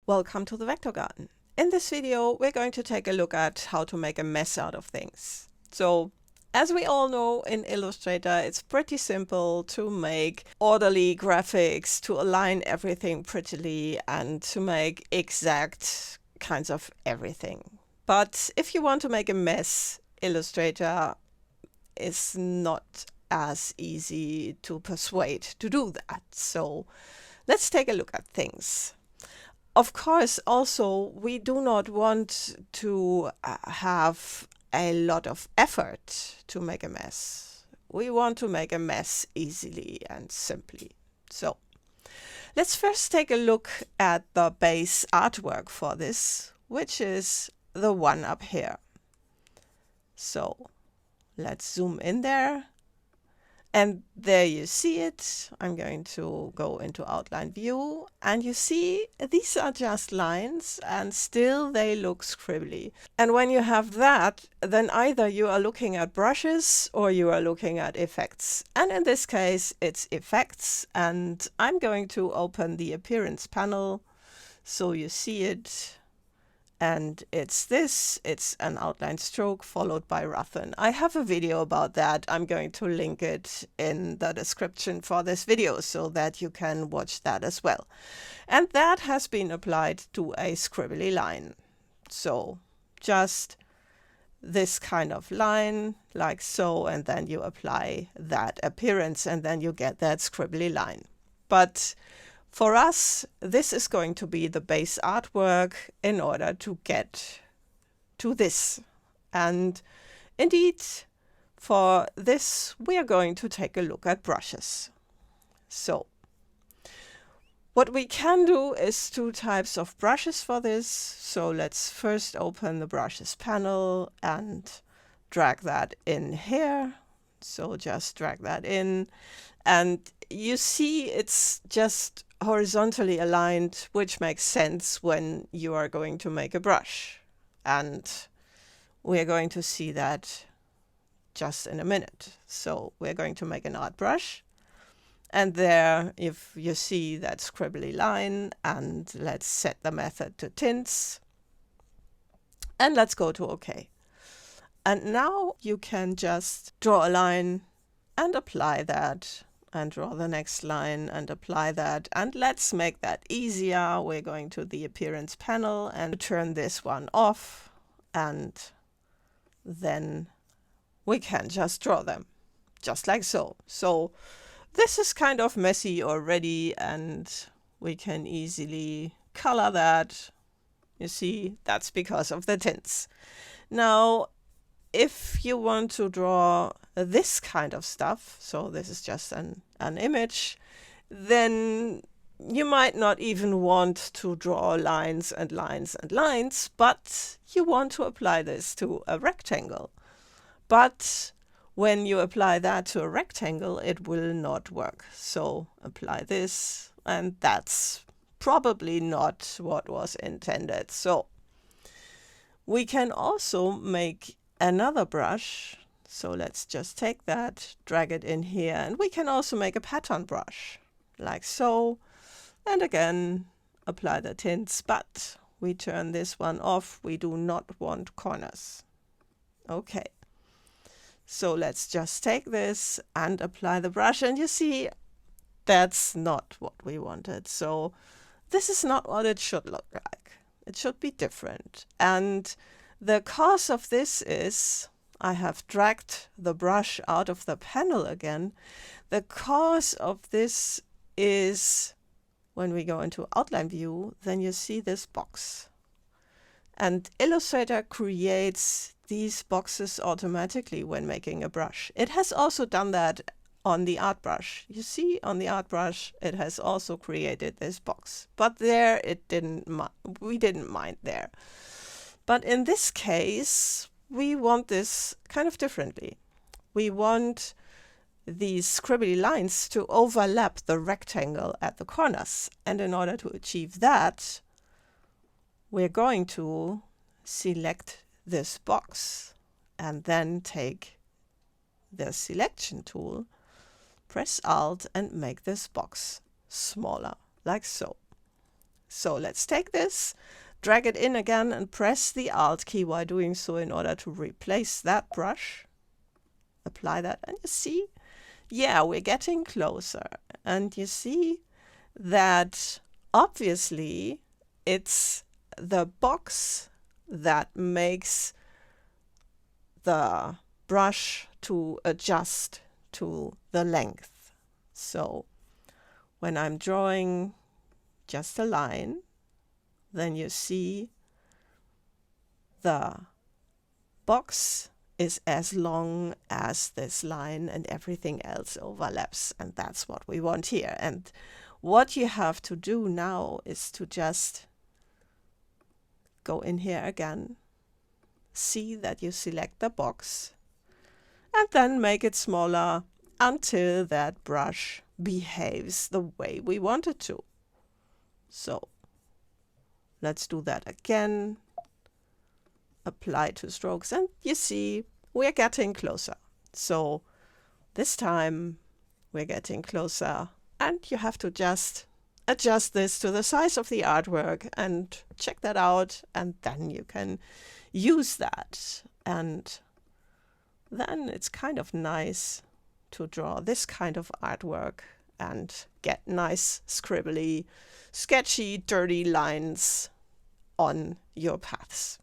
Welcome to the Vector Garden. In this video, we're going to take a look at how to make a mess out of things. So, as we all know, in Illustrator, it's pretty simple to make orderly graphics, to align everything prettily, and to make exact kinds of everything. But if you want to make a mess, Illustrator is not as easy to persuade to do that. So, let's take a look at things. Of course, also, we do not want to have a lot of effort to make a mess. We want to make a mess easily and simply. So, let's first take a look at the base artwork for this, which is the one up here. So, let's zoom in there. And there you see it. I'm going to go into outline view, and you see these are just lines and still they look scribbly. And when you have that, then either you are looking at brushes or you are looking at effects. And in this case, it's effects, and I'm going to open the appearance panel so you see it. And it's an outline stroke followed by roughen. I have a video about that. I'm going to link it in the description for this video so that you can watch that as well. And that has been applied to a scribbly line. So just this kind of line like so, and then you apply that appearance and then you get that scribbly line. But for us, this is going to be the base artwork in order to get to this. And indeed, for this, we are going to take a look at brushes. So, what we can do is two types of brushes for this. So let's first open the brushes panel and drag that in here. So just drag that in. And you see it's just horizontally aligned, which makes sense when you are going to make a brush. And we're going to see that just in a minute. So we're going to make an art brush. And there, if you see that scribbly line, and let's set the method to tints. And let's go to OK. And now you can just draw a line and apply that, and draw the next line and apply that. And let's make that easier. We're going to the appearance panel and turn this one off, and then we can just draw them just like so. So this is kind of messy already, and we can easily color that. You see, that's because of the tints. Now, if you want to draw this kind of stuff, so this is just an image, then you might not even want to draw lines and lines and lines, but you want to apply this to a rectangle. But when you apply that to a rectangle, it will not work. So apply this, and that's probably not what was intended. So we can also make another brush. So let's just take that, drag it in here, and we can also make a pattern brush like so. And again, apply the tints, but we turn this one off. We do not want corners. Okay. So let's just take this and apply the brush, and you see that's not what we wanted. So this is not what it should look like. It should be different. And the cause of this is I have dragged the brush out of the panel again. The cause of this is when we go into outline view, then you see this box. And Illustrator creates these boxes automatically when making a brush. It has also done that on the art brush. You see on the art brush, it has also created this box. But there we didn't mind there. But in this case, we want this kind of differently. We want these scribbly lines to overlap the rectangle at the corners. And in order to achieve that, we're going to select this box and then take the selection tool, press Alt, and make this box smaller, like so. So let's take this, drag it in again and press the Alt key while doing so in order to replace that brush. Apply that and you see, yeah, we're getting closer. And you see that obviously it's the box that makes the brush to adjust to the length. So when I'm drawing just a line, then you see the box is as long as this line and everything else overlaps, and that's what we want here. And what you have to do now is to just go in here again, see that you select the box, and then make it smaller until that brush behaves the way we want it to. So let's do that again. Apply to strokes, and you see we're getting closer. So this time we're getting closer, and you have to just adjust this to the size of the artwork and check that out, and then you can use that. And then it's kind of nice to draw this kind of artwork and get nice scribbly, sketchy, dirty lines on your paths.